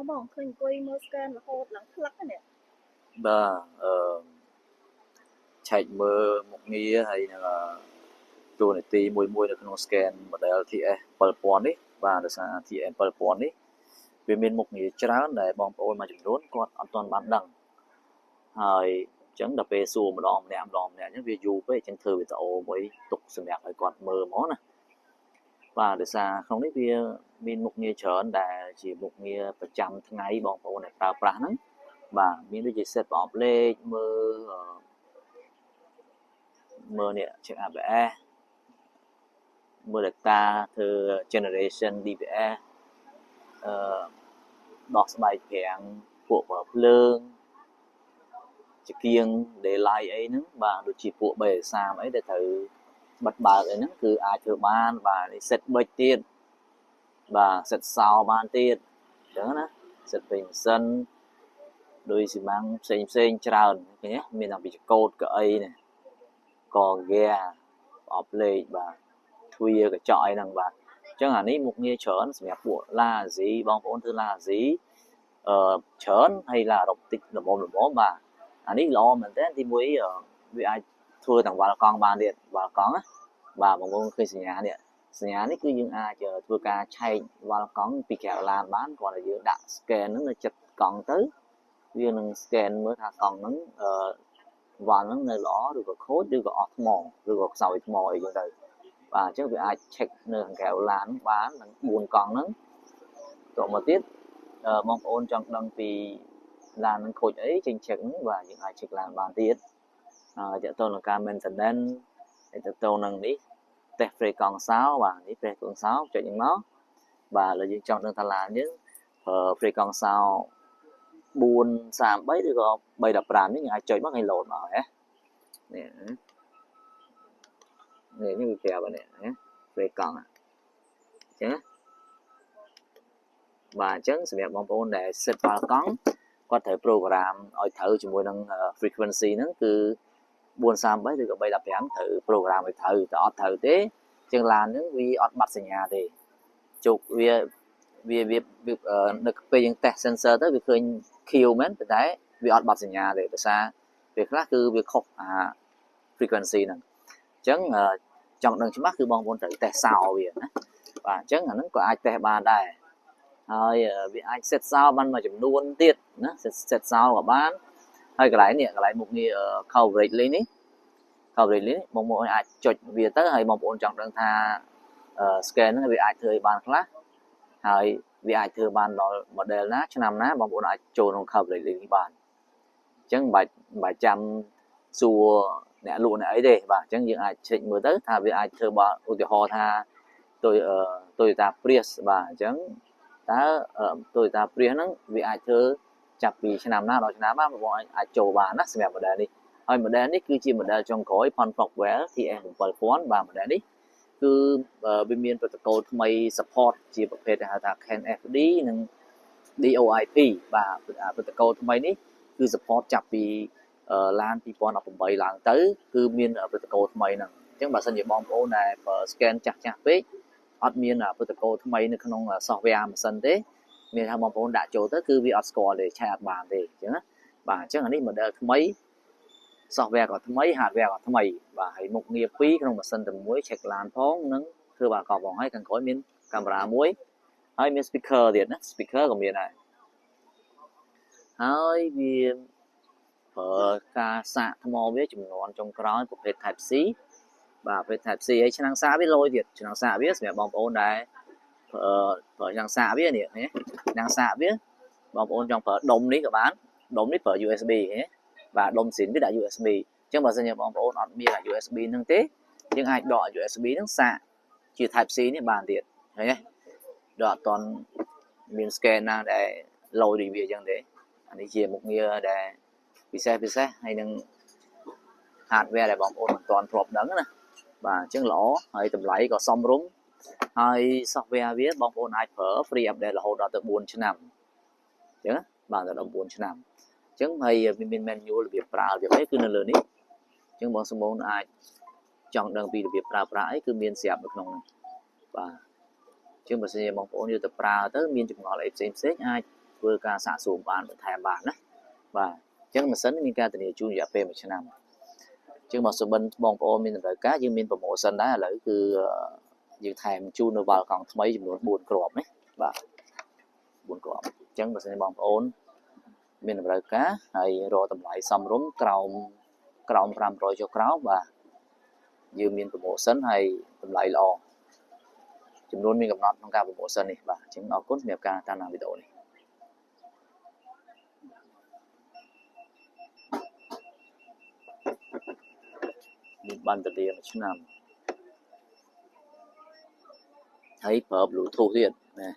បងឃើញអង្គុយមើល scan រហូតឡើងផ្លឹកនេះ បាទឆែកមើលមុខងារហើយនឹងតួនាទីមួយនៅក្នុង scan model TS 7000នេះបាទដោយសារ TS 7000នេះវាមានមុខងារច្រើនដែលបងប្អូនមួយចំនួនគាត់អត់ទាន់បានដឹងហើយអញ្ចឹងដល់ពេលសួរម្ដងម្នាក់អញ្ចឹងវាយូរពេកអញ្ចឹងធ្វើវីដេអូមួយទុកសម្រាប់ឲ្យគាត់មើលហ្មងណាបាទដោយសារក្នុងនេះវាមានមុខងារច្រើនដែលជាមុខងារប្រចាំថ្ងៃបងប្អូនដែលប្រើប្រាស់ហ្នឹងបាទមានដូចជា set ប្រអប់លេខមើលនេះ check ABS មើល data ធ្វើ generation DPS ដោះស្បែកប្រាំងពួកភ្លើងជាគៀង daylight អីហ្នឹងបាទដូចជាពួក B30 អីដែលត្រូវបិទបើកអីហ្នឹងគឺអាចធ្វើបានបាទ set ប៊ិចទៀតបាទ set សោបានទៀតអញ្ចឹងណា set ពេញម៉ាស៊ីនដោយស៊ីម៉ាំងផ្សេងច្រើនឃើញទេមានតែពីកូដកៅអីនេះកហ្គាប្រអប់លេខបាទទ្វារកញ្ចក់អីហ្នឹងបាទអញ្ចឹងអានេះមុខងារច្រើនសម្រាប់ពួកឡាអាស៊ីបងប្អូនធ្វើឡាអាស៊ីច្រើនហើយឡាអឺរ៉ុបតិចល្មមបាទអានេះល្អមែនតើទីមួយវាអាចធ្វើទាំងវ៉ាល់កង់បានទៀតវ៉ាល់កង់ណាបាទបងប្អូនឃើញសញ្ញានេះគឺយើងអាចធ្វើការឆែកវ៉ាល់កង់ពីក្រៅឡានបានគ្រាន់តែយើងដាក់ scan ហ្នឹងនៅចិត្តកង់ទៅវានឹង scan មើលថាកង់ហ្នឹងវ៉ាល់ហ្នឹងនៅល្អឬក៏ខូចឬក៏អស់ថ្មឬក៏ខ្សោយថ្មអីចឹងទៅបាទអញ្ចឹងវាអាច check នៅខាងក្រៅឡានបានទាំង4កង់ហ្នឹងតទៅមកទៀតបងប្អូនចង់ដឹងពីឡាននឹងខូចអីចេញ check ហ្នឹងបាទយើងអាច check ឡានបានទៀតតទៅនឹងការ maintenance ហើយទៅនឹងនេះតេស្ត brake កង់សោបាទនេះ brake កង់សោចុចហ្នឹងមកបាទឥឡូវយើងចង់ដឹងថាឡានយើងប្រើ brake កង់សោ433ឬក៏315នេះយើងអាចចុចមកឲ្យ load មកហ៎នេះវាប្រាប់នេះណា brake កង់អញ្ចឹងបាទអញ្ចឹងសម្រាប់បងប្អូនដែល set វ៉ាល់កង់គាត់ត្រូវ program ឲ្យត្រូវជាមួយនឹង frequency ហ្នឹងគឺ433ឬក៏315ត្រូវ program ឲ្យត្រូវតែអត់ត្រូវទេអញ្ចឹងឡានហ្នឹងវាអត់បាត់សញ្ញាទេជោគវានៅពេលយើង test sensor ទៅវាឃើញ Q មែនប៉ុន្តែវាអត់បាត់សញ្ញាទេដោយសារពេលខ្លះគឺវាខុសfrequency ហ្នឹងអញ្ចឹងចង់ដឹងច្បាស់គឺបងប្អូនត្រូវ test សោវាណាបាទអញ្ចឹងអាហ្នឹងក៏អាច test បានដែរហើយវាអាច set សោបានមួយចំនួនទៀតណា set សោក៏បានហើយកន្លែងមុខងារ coverage link នេះ coverage link បងប្អូនអាចចុចវាទៅហើយបងប្អូនចង់ដឹងថា scan ហ្នឹងវាអាចធ្វើឲ្យបានខ្លះហើយវាអាចធ្វើបានដល់ model ណាឆ្នាំណាបងប្អូនអាចចូលក្នុង coverage link នេះបានអញ្ចឹងមិនបាច់ចាំសួរអ្នកលក់អ្នកអីទេបាទអញ្ចឹងយើងអាច check មើលទៅថាវាអាចធ្វើបានឧទាហរណ៍ថា Toyota Prius បាទអញ្ចឹងតើ Toyota Prius ហ្នឹងវាអាចធ្វើចាប់ពីឆ្នាំណាដល់ឆ្នាំណាបងប្អូនអាចចូលបានណាសម្រាប់ model នេះហើយ model នេះគឺជា model ចុងក្រោយ Ponfrogwell TS 7000បាទ model នេះគឺវាមាន protocol ថ្មី support ជាប្រភេទហៅថា CAN FD និង DOIP បាទ protocol ថ្មីនេះគឺ support ចាប់ពីឡាន2018ឡើងទៅគឺមាន protocol ថ្មីហ្នឹងអញ្ចឹងបើសិនជាបងប្អូនដែលប្រើ scan ចាស់ពេកអត់មាន protocol ថ្មីនៅក្នុង software ម៉ាស៊ីនទេមានថាបងប្អូនដាក់ចូលទៅគឺវាអត់ស្គាល់ទេឆែអត់បានទេអញ្ចឹងណាបាទអញ្ចឹងអានេះ model ថ្មី software ក៏ថ្មី hardware ក៏ថ្មីបាទហើយមុខងារ2ក្នុងម៉ាស៊ីនតែមួយ check ឡានផងនិងធ្វើបាល់កប់ផងហើយខាងក្រោយមានកាមេរ៉ាមួយហើយមាន speaker ទៀតណា speaker ក៏មានដែរហើយវាប្រើការសាកថ្មវាចំនួនចុងក្រោយប្រភេទ Type C បាទប្រភេទ Type C ហើយឆ្នាំងសាកវាលយទៀតឆ្នាំងសាកវាសម្រាប់បងប្អូនដែលប្រើឆ្នាំងសាកវានេះឆ្នាំងសាកវាបងប្អូនចង់ប្រើដុំនេះក៏បានដុំនេះប្រើ USB បាទដុំស៊ីនវាដាក់ USB អញ្ចឹងបើសិនជាបងប្អូនអត់មាន USB ហ្នឹងទេយើងអាចដក USB ហ្នឹងសាកជា Type C នេះបានទៀតឃើញទេដកអត់ទាន់មាន scan ណាដែលលយដូចវាអញ្ចឹងទេអានេះជាមុខងារដែលពិសេសហើយនឹង hardware ដែលបងប្អូនមិនទាន់ធ្លាប់ដឹងណាបាទអញ្ចឹងល្អហើយតម្លៃក៏សមរម្យហើយ software វាបងប្អូនអាចប្រើ free update រហូតដល់ទៅ4ឆ្នាំអញ្ចឹងបាទដល់4ឆ្នាំអញ្ចឹងហើយវាមាន manual របៀបប្រើរបៀបអីគឺនៅលើនេះអញ្ចឹងបងសម្បូរអាចចង់ដឹងពីរបៀបប្រើប្រាស់អីគឺមានស្រាប់នៅក្នុងនេះបាទអញ្ចឹងបើសិនជាបងប្អូនយកទៅប្រើទៅមានចម្ងល់អីផ្សេងអាច ធ្វើការសាកសួរបានបន្ថែមបានណាបាទអញ្ចឹងម៉ាស៊ីនមានការធានាជូនរយៈពេល1ឆ្នាំអញ្ចឹងបើសិនបងប្អូនមានតម្រូវការយើងមាន promotion ដែរឥឡូវគឺយើងថែមជូននៅវ៉ាល់កង់ថ្មីចំនួន4គ្រាប់ណាបាទ4គ្រាប់អញ្ចឹងបើសិនបងប្អូនមានតម្រូវការហើយរកតម្លៃសមរម្យក្រោម500ចុះក្រោមបាទយើងមាន promotion ហើយតម្លៃល្អចំនួនមានកំណត់ក្នុងការ promotion នេះបាទអញ្ចឹងអរគុណសម្រាប់ការតាមដានវីដេអូនេះមានបន្ទលា1ឆ្នាំហើយប្រើ Bluetooth ទៀតណា